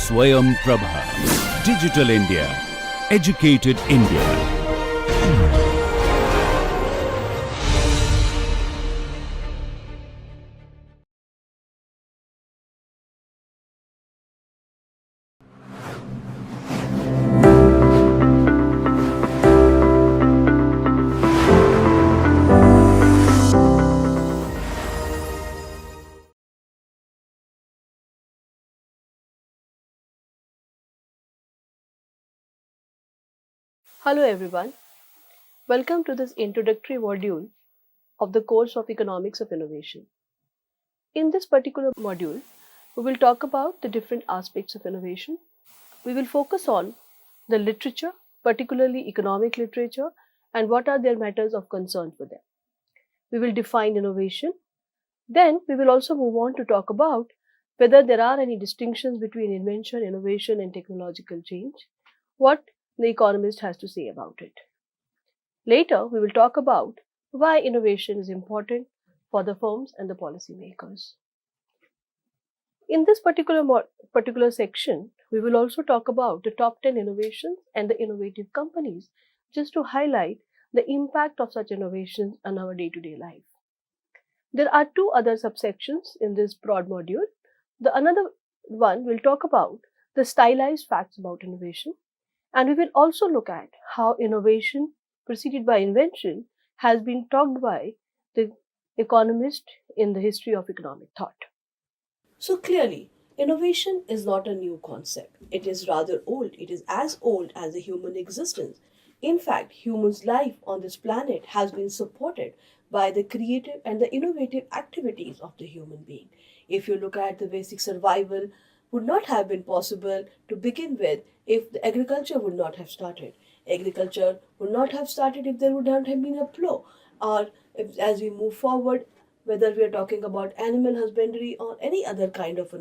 Swayam Prabha. Digital India. Educated India. Hello everyone, welcome to this introductory module of the course of Economics of Innovation. In this particular module, we will talk about the different aspects of innovation. We will focus on the literature, particularly economic literature, and what are their matters of concern for them. We will define innovation. Then we will also move on to talk about whether there are any distinctions between invention, innovation, and technological change, what the economist has to say about it. Later, we will talk about why innovation is important for the firms and the policymakers. In this particular section, we will also talk about the top 10 innovations and the innovative companies, just to highlight the impact of such innovations on our day-to-day life. There are two other subsections in this broad module. The another one will talk about the stylized facts about innovation, and we will also look at how innovation preceded by invention has been talked by the economist in the history of economic thought. So clearly, innovation is not a new concept. It is rather old. It is as old as the human existence. In fact, humans' life on this planet has been supported by the creative and the innovative activities of the human being. If you look at the basic survival, would not have been possible to begin with if the agriculture would not have started. Agriculture would not have started if there would not have been a plow. Or if, as we move forward, whether we are talking about animal husbandry or any other kind of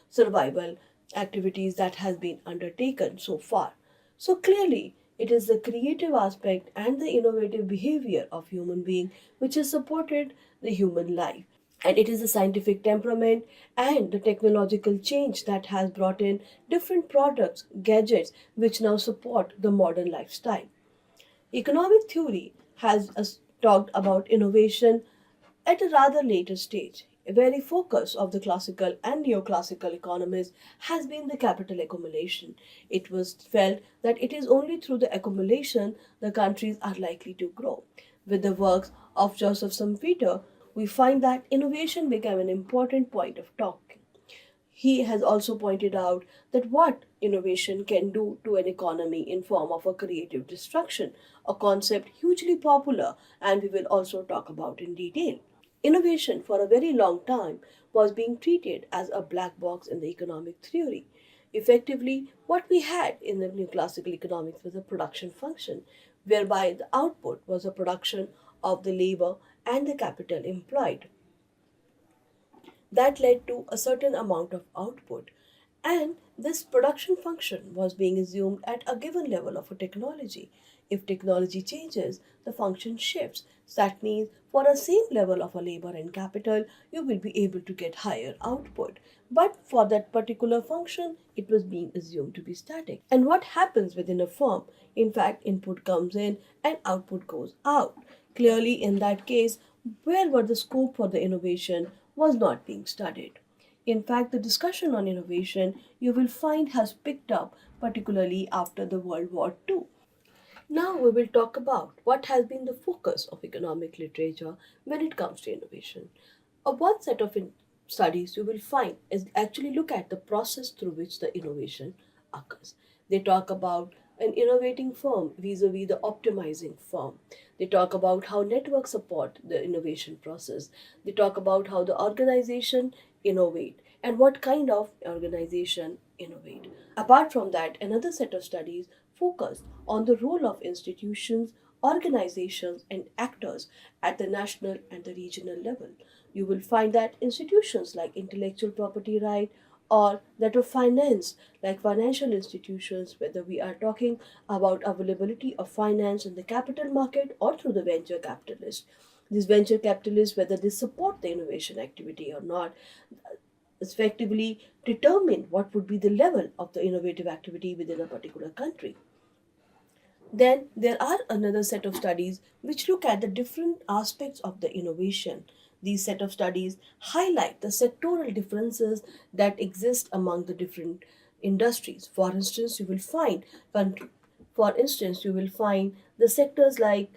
survival activities that has been undertaken so far. So clearly, it is the creative aspect and the innovative behavior of human being which has supported the human life. And it is the scientific temperament and the technological change that has brought in different products, gadgets, which now support the modern lifestyle. Economic theory has talked about innovation at a rather later stage. A very focus of the classical and neoclassical economists has been the capital accumulation. It was felt that it is only through the accumulation the countries are likely to grow. With the works of Joseph Schumpeter, we find that innovation became an important point of talk. He has also pointed out that what innovation can do to an economy in form of a creative destruction, a concept hugely popular and we will also talk about in detail. Innovation for a very long time was being treated as a black box in the economic theory. Effectively, what we had in the neoclassical economics was a production function, whereby the output was a production of the labor and the capital employed. That led to a certain amount of output. And this production function was being assumed at a given level of a technology. If technology changes, the function shifts. So that means for a same level of a labor and capital, you will be able to get higher output. But for that particular function, it was being assumed to be static. And what happens within a firm? In fact, input comes in and output goes out. Clearly, in that case, where were the scope for the innovation was not being studied. In fact, the discussion on innovation you will find has picked up, particularly after the World War II. Now we will talk about what has been the focus of economic literature when it comes to innovation. One set of studies you will find is actually look at the process through which the innovation occurs. They talk about an innovating firm vis-a-vis the optimizing firm. They talk about how networks support the innovation process. They talk about how the organization innovate and what kind of organization innovate. Apart from that, another set of studies focus on the role of institutions, organizations, and actors at the national and the regional level. You will find that institutions like intellectual property right or that are financed like financial institutions, whether we are talking about availability of finance in the capital market or through the venture capitalists. These venture capitalists, whether they support the innovation activity or not, effectively determine what would be the level of the innovative activity within a particular country. Then there are another set of studies which look at the different aspects of the innovation. These set of studies highlight the sectoral differences that exist among the different industries. For instance, you will find the sectors like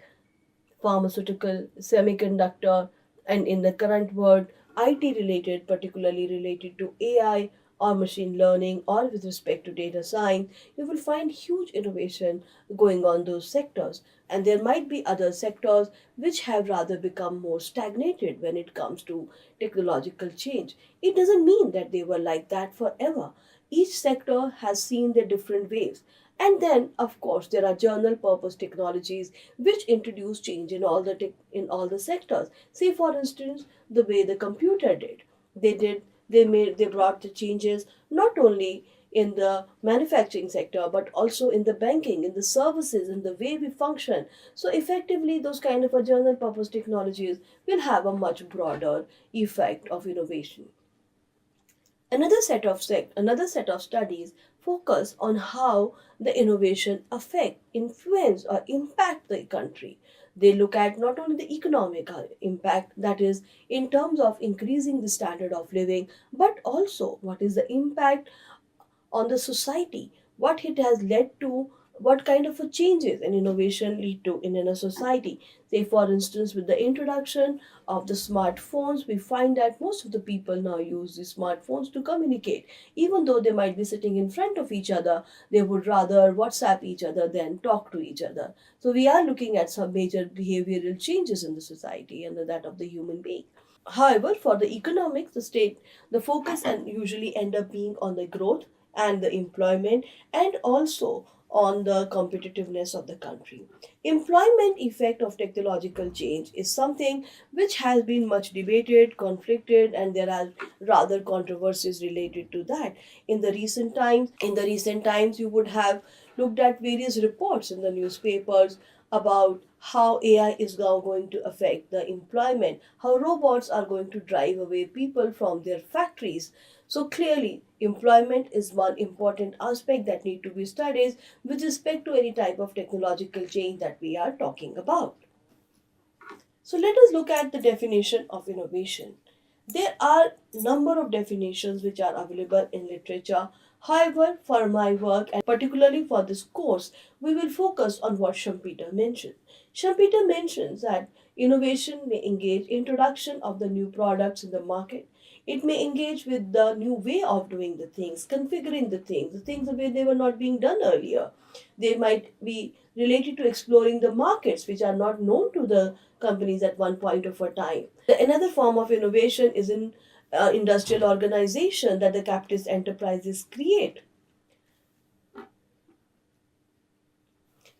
pharmaceutical, semiconductor, and in the current world, IT related, particularly related to AI or machine learning or with respect to data science, you will find huge innovation going on those sectors. And there might be other sectors which have rather become more stagnated when it comes to technological change. It doesn't mean that they were like that forever. Each sector has seen their different waves. And then, of course, there are general purpose technologies which introduce change in in all the sectors. Say, for instance, the way the computer did. They brought the changes not only in the manufacturing sector but also in the banking, in the services, in the way we function. So effectively, those kind of a general purpose technologies will have a much broader effect of innovation. Another set of studies focus on how the innovation affect, influence, or impact the country. They look at not only the economic impact, that is, in terms of increasing the standard of living, but also what is the impact on the society, what it has led to, what kind of a changes and innovation lead to in a society. Say, for instance, with the introduction of the smartphones, we find that most of the people now use the smartphones to communicate. Even though they might be sitting in front of each other, they would rather WhatsApp each other than talk to each other. So we are looking at some major behavioral changes in the society and that of the human being. However, for the economics, the focus and usually end up being on the growth and the employment and also on the competitiveness of the country. Employment effect of technological change is something which has been much debated, conflicted, and there are rather controversies related to that. In the recent times, you would have looked at various reports in the newspapers about how AI is now going to affect the employment, how robots are going to drive away people from their factories. So clearly, employment is one important aspect that need to be studied with respect to any type of technological change that we are talking about. So let us look at the definition of innovation. There are number of definitions which are available in literature. However, for my work and particularly for this course, we will focus on what Schumpeter mentioned. Schumpeter mentions that innovation may engage introduction of the new products in the market. It may engage with the new way of doing the things, configuring the things the way they were not being done earlier. They might be related to exploring the markets which are not known to the companies at one point of a time. Another form of innovation is in industrial organization that the capitalist enterprises create.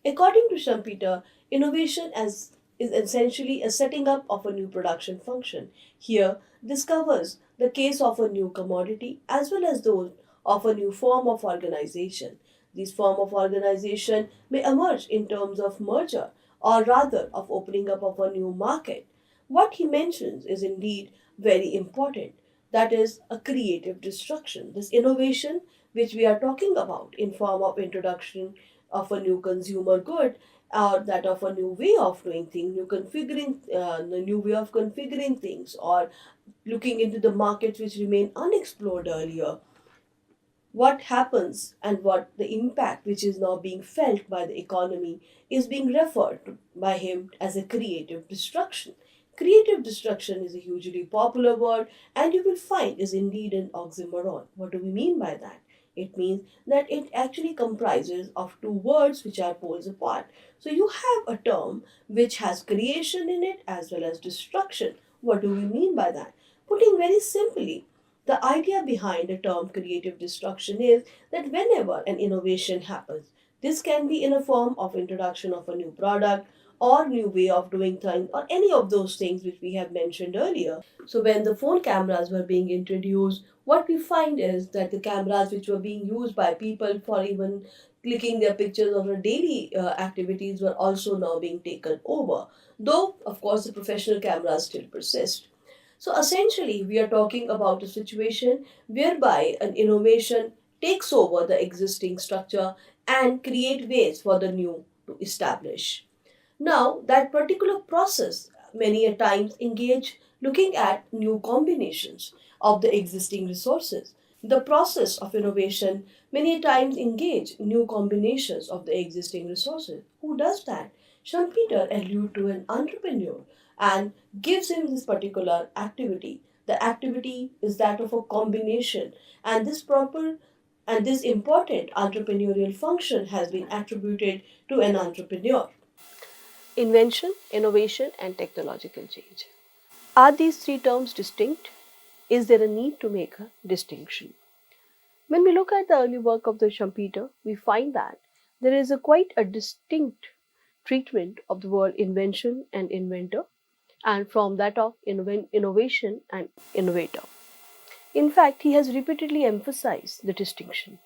According to Schumpeter, innovation is essentially a setting up of a new production function. Here, discovers the case of a new commodity as well as those of a new form of organization. These form of organization may emerge in terms of merger or rather of opening up of a new market. What he mentions is indeed very important. That is a creative destruction. This innovation which we are talking about in form of introduction of a new consumer good or that of a new way of doing things, the new way of configuring things or looking into the markets which remain unexplored earlier, what happens and what the impact which is now being felt by the economy is being referred to by him as a creative destruction. Creative destruction is a hugely popular word and you will find is indeed an oxymoron. What do we mean by that? It means that it actually comprises of two words which are poles apart. So you have a term which has creation in it as well as destruction. What do we mean by that? Putting very simply, the idea behind the term creative destruction is that whenever an innovation happens, this can be in a form of introduction of a new product or new way of doing things or any of those things which we have mentioned earlier. So when the phone cameras were being introduced, what we find is that the cameras which were being used by people for even clicking their pictures of their daily activities were also now being taken over. Though, of course, the professional cameras still persist. So essentially, we are talking about a situation whereby an innovation takes over the existing structure and create ways for the new to establish. Now, that particular process many a times engage looking at new combinations of the existing resources. The process of innovation many a times engage new combinations of the existing resources. Who does that? Schumpeter alludes to an entrepreneur and gives him this particular activity. The activity is that of a combination, and this important entrepreneurial function has been attributed to an entrepreneur. Invention, innovation, and technological change. Are these three terms distinct? Is there a need to make a distinction? When we look at the early work of the Schumpeter, we find that there is a quite a distinct treatment of the word invention and inventor, and from that of innovation and innovator. In fact, he has repeatedly emphasized the distinction.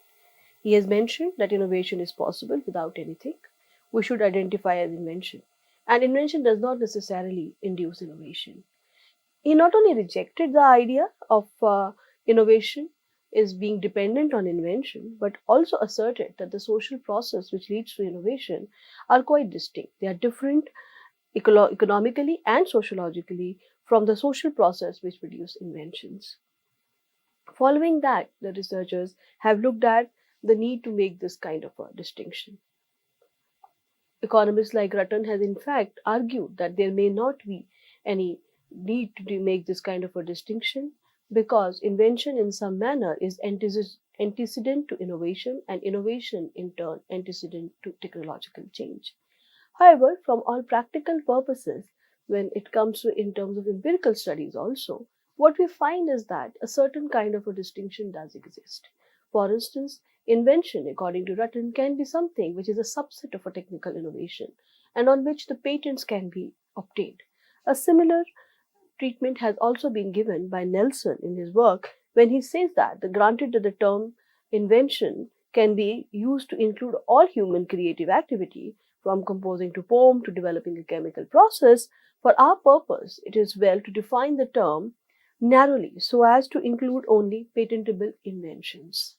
He has mentioned that innovation is possible without anything we should identify as invention, and invention does not necessarily induce innovation. He not only rejected the idea of innovation is being dependent on invention, but also asserted that the social process which leads to innovation are quite distinct. They are different economically and sociologically from the social process which produce inventions. Following that, the researchers have looked at the need to make this kind of a distinction. Economists like Rutten has in fact argued that there may not be any need to make this kind of a distinction because invention in some manner is antecedent to innovation and innovation in turn antecedent to technological change. However, from all practical purposes, when it comes to in terms of empirical studies also, what we find is that a certain kind of a distinction does exist. For instance, invention, according to Rutten, can be something which is a subset of a technical innovation and on which the patents can be obtained. A similar treatment has also been given by Nelson in his work when he says that granted that the term invention can be used to include all human creative activity, from composing to poem to developing a chemical process, for our purpose, it is well to define the term narrowly so as to include only patentable inventions.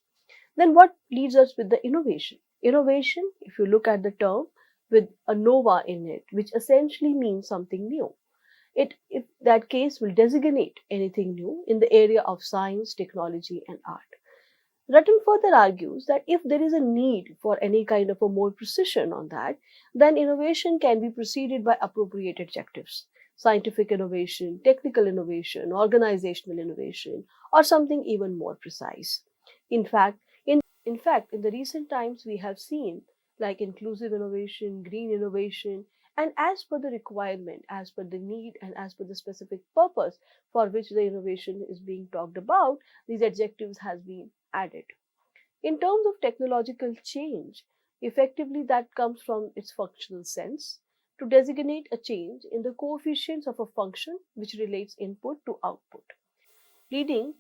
Then what leads us with the innovation? Innovation, if you look at the term with a nova in it, which essentially means something new. It, in that case, will designate anything new in the area of science, technology, and art. Rutten further argues that if there is a need for any kind of a more precision on that, then innovation can be preceded by appropriate adjectives. Scientific innovation, technical innovation, organizational innovation, or something even more precise. In fact, in the recent times we have seen like inclusive innovation, green innovation, and as per the requirement, as per the need, and as per the specific purpose for which the innovation is being talked about, these adjectives has been added. In terms of technological change, effectively that comes from its functional sense to designate a change in the coefficients of a function which relates input to output, leading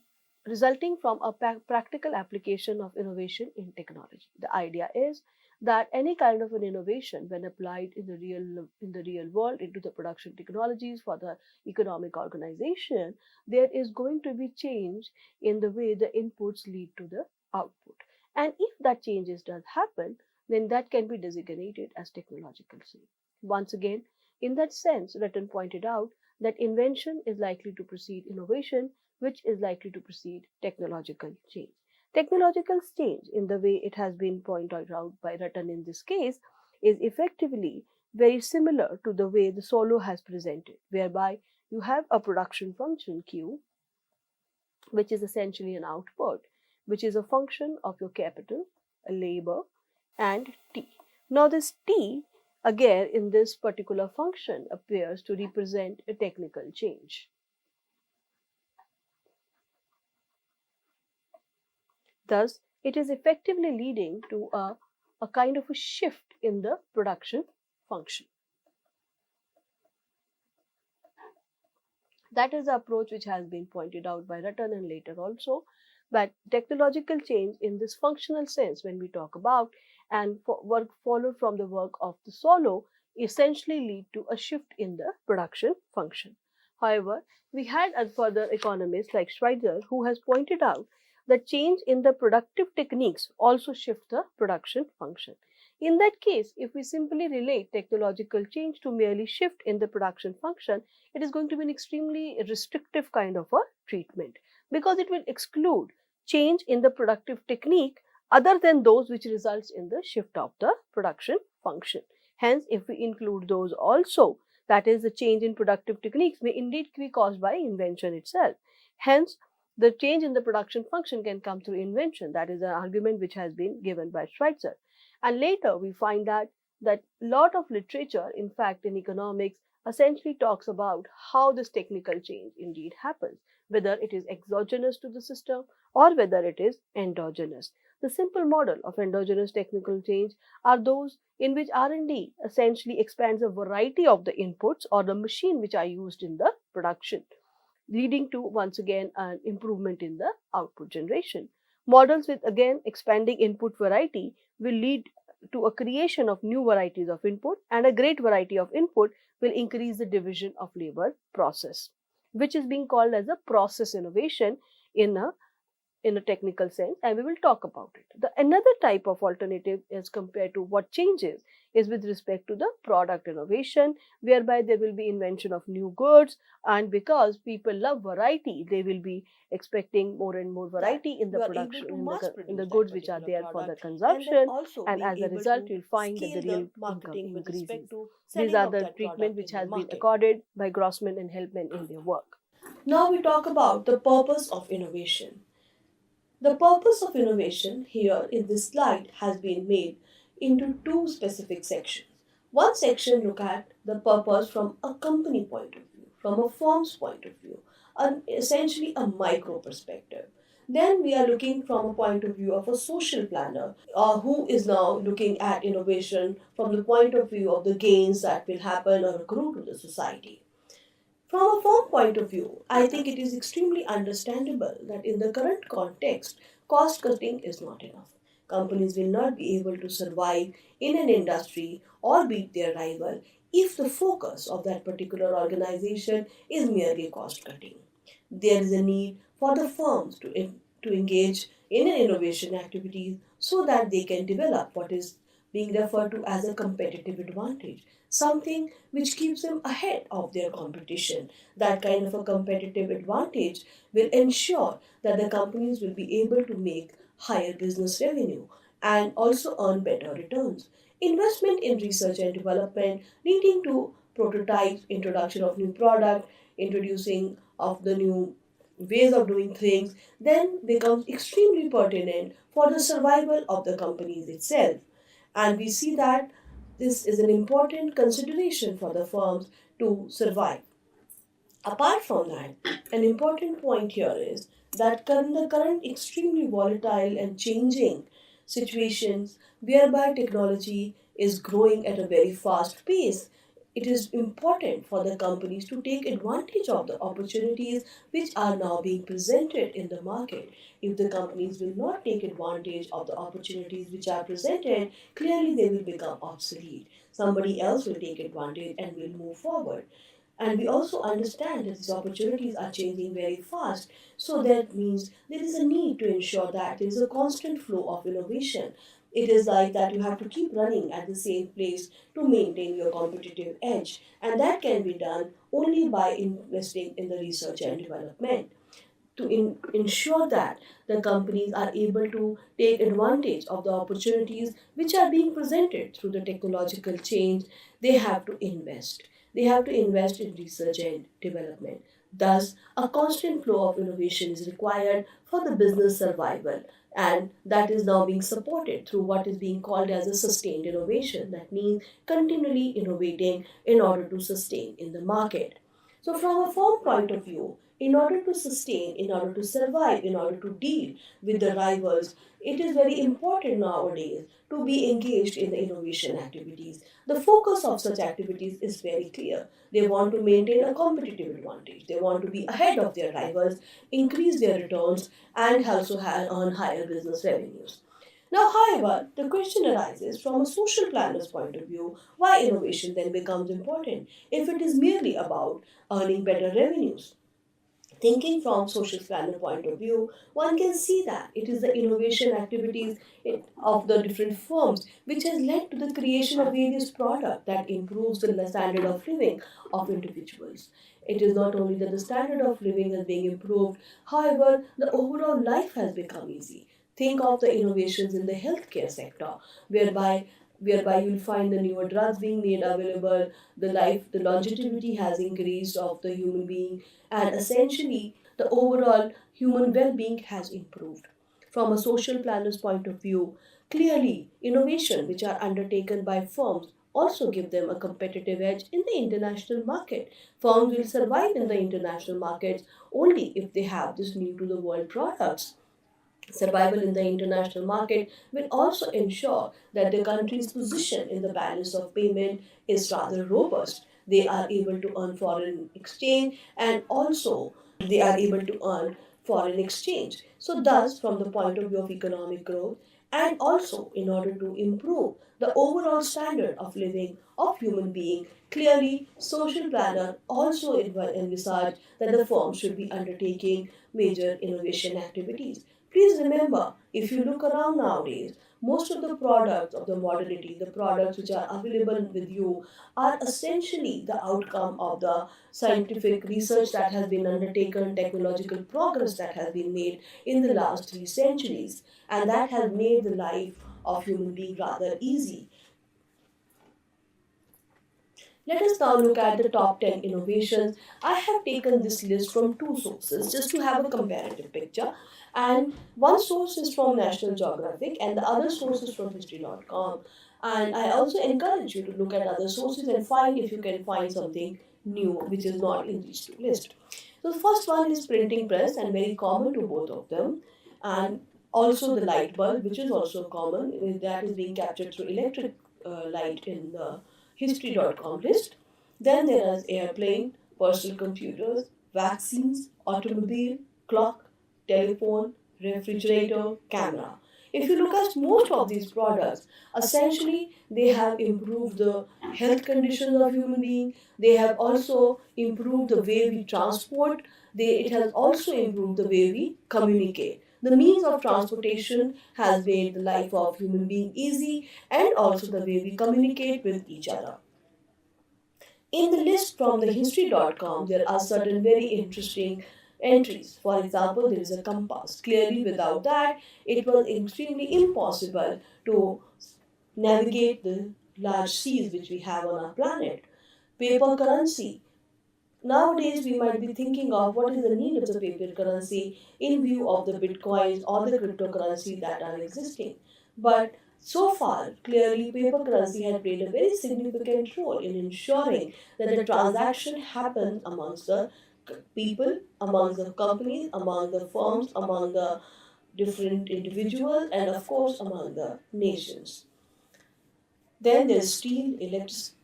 resulting from a practical application of innovation in technology. The idea is that any kind of an innovation, when applied in the real world into the production technologies for the economic organization, there is going to be change in the way the inputs lead to the output. And if that changes does happen, then that can be designated as technological change. Once again, in that sense, Rutten pointed out that invention is likely to precede innovation, which is likely to precede technological change. Technological change, in the way it has been pointed out by Rutten in this case, is effectively very similar to the way the Solow has presented, whereby you have a production function Q, which is essentially an output, which is a function of your capital, labor, and T. Now, this T, again, in this particular function, appears to represent a technical change. Thus, it is effectively leading to a kind of a shift in the production function. That is the approach which has been pointed out by Rutten and later also, that technological change in this functional sense, when we talk about and work followed from the work of the Solow, essentially lead to a shift in the production function. However, we had further economists like Schweitzer who has pointed out that change in the productive techniques also shift the production function. In that case, if we simply relate technological change to merely shift in the production function, it is going to be an extremely restrictive kind of a treatment because it will exclude change in the productive technique other than those which results in the shift of the production function. Hence, if we include those also, that is, the change in productive techniques may indeed be caused by invention itself. Hence, the change in the production function can come through invention. That is an argument which has been given by Schweitzer. And later we find that lot of literature, in fact, in economics, essentially talks about how this technical change indeed happens, whether it is exogenous to the system or whether it is endogenous. The simple model of endogenous technical change are those in which R&D essentially expands a variety of the inputs or the machine which are used in the production, leading to once again an improvement in the output generation. Models with again expanding input variety will lead to a creation of new varieties of input, and a great variety of input will increase the division of labor process, which is being called as a process innovation in a technical sense, and we will talk about it. The another type of alternative as compared to what changes is with respect to the product innovation, whereby there will be invention of new goods, and because people love variety, they will be expecting more and more variety in the production, in the goods which are there for the consumption, and as a result, you'll find that the real income increases. These are the treatment which has been accorded by Grossman and Hellman in their work. Now we talk about the purpose of innovation. The purpose of innovation here in this slide has been made into two specific sections. One section look at the purpose from a company point of view, from a firm's point of view, essentially a micro perspective. Then we are looking from a point of view of a social planner who is now looking at innovation from the point of view of the gains that will happen or accrue to the society. From a firm point of view, I think it is extremely understandable that in the current context, cost cutting is not enough. Companies will not be able to survive in an industry or beat their rival if the focus of that particular organization is merely cost cutting. There is a need for the firms to engage in an innovation activities so that they can develop what is being referred to as a competitive advantage, something which keeps them ahead of their competition. That kind of a competitive advantage will ensure that the companies will be able to make higher business revenue and also earn better returns. Investment in research and development leading to prototypes, introduction of new product, introducing of the new ways of doing things then becomes extremely pertinent for the survival of the companies itself. And we see that this is an important consideration for the firms to survive. Apart from that, an important point here is that the current extremely volatile and changing situations whereby technology is growing at a very fast pace, it is important for the companies to take advantage of the opportunities which are now being presented in the market. If the companies will not take advantage of the opportunities which are presented, clearly they will become obsolete. Somebody else will take advantage and will move forward. And we also understand that these opportunities are changing very fast. So that means there is a need to ensure that there is a constant flow of innovation. It is like that you have to keep running at the same place to maintain your competitive edge. And that can be done only by investing in the research and development to ensure that the companies are able to take advantage of the opportunities which are being presented through the technological change. They have to invest. They have to invest in research and development. Thus, a constant flow of innovation is required for the business survival, and that is now being supported through what is being called as a sustained innovation. That means continually innovating in order to sustain in the market. So, from a firm point of view, in order to sustain, in order to survive, in order to deal with the rivals, it is very important nowadays to be engaged in the innovation activities. The focus of such activities is very clear. They want to maintain a competitive advantage. They want to be ahead of their rivals, increase their returns, and also earn higher business revenues. Now, however, the question arises from a social planner's point of view, why innovation then becomes important if it is merely about earning better revenues. Thinking from social planner point of view, one can see that it is the innovation activities of the different firms which has led to the creation of various products that improves the standard of living of individuals. It is not only that the standard of living is being improved, however, the overall life has become easy. Think of the innovations in the healthcare sector, whereby you'll find the newer drugs being made available, the longevity has increased of the human being, and essentially the overall human well-being has improved. From a social planner's point of view, clearly innovation which are undertaken by firms also give them a competitive edge in the international market. Firms will survive in the international markets only if they have this new to the world products. Survival in the international market will also ensure that the country's position in the balance of payment is rather robust. They are able to earn foreign exchange, and also they are able to earn foreign exchange. So, thus, from the point of view of economic growth, and also in order to improve the overall standard of living of human being, clearly social planner also envisage that the firm should be undertaking major innovation activities. Please remember, if you look around nowadays, most of the products of the modernity, the products which are available with you, are essentially the outcome of the scientific research that has been undertaken, technological progress that has been made in the last 3 centuries, and that has made the life of human being rather easy. Let us now look at the top 10 innovations. I have taken this list from two sources just to have a comparative picture. And one source is from National Geographic and the other source is from history.com. And I also encourage you to look at other sources and find if you can find something new which is not in these two lists. So the first one is printing press and very common to both of them. And also the light bulb, which is also common, that is being captured through electric light in the history.com list. Then there is airplane, personal computers, vaccines, automobile, clock, telephone, refrigerator, camera. If you look at most of these products, essentially they have improved the health conditions of human beings. They have also improved the way we transport. It has also improved the way we communicate. The means of transportation has made the life of human being easy and also the way we communicate with each other. In the list from the history.com, there are certain very interesting entries. For example, there is a compass. Clearly, without that, it was extremely impossible to navigate the large seas which we have on our planet. Paper currency. Nowadays, we might be thinking of what is the need of the paper currency in view of the bitcoins or the cryptocurrency that are existing. But so far, clearly, paper currency had played a very significant role in ensuring that the transaction happens amongst the people, amongst the companies, among the firms, among the different individuals, and of course, among the nations. Then there's steel, electric,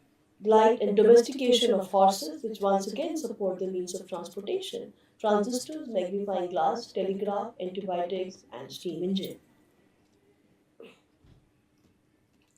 light, and domestication of horses, which once again support the means of transportation. Transistors, magnifying glass, telegraph, antibiotics, and steam engine.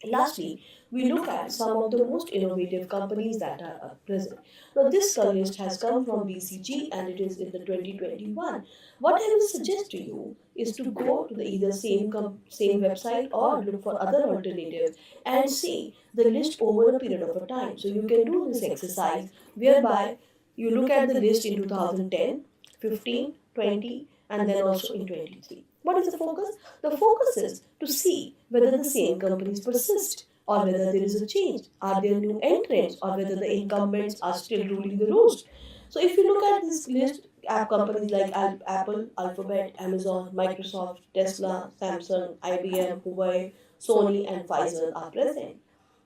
Lastly, we look at some of the most innovative companies that are at present. Now, this list has come from BCG and it is in the 2021. What I will suggest to you is to go to the either same website or look for other alternatives and see the list over a period of a time. So you can do this exercise whereby you look at the list in 2010, 15, 20, and then also in 23. What is the focus? The focus is to see whether the same companies persist or whether there is a change. Are there new entrants or whether the incumbents are still ruling the roost? So if you look at this list, app companies like Apple, Alphabet, Amazon, Microsoft, Tesla, Samsung, IBM, Huawei, Sony, and Pfizer are present.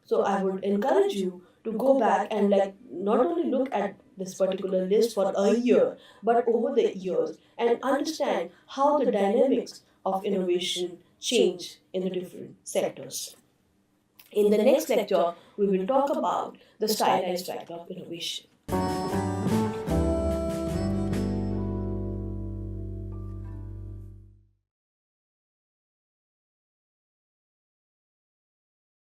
So I would encourage you to go back and not only look at this particular list for a year, but over the years and understand how the dynamics of innovation change in the different sectors. In the next lecture, we will talk about the stylized track of innovation.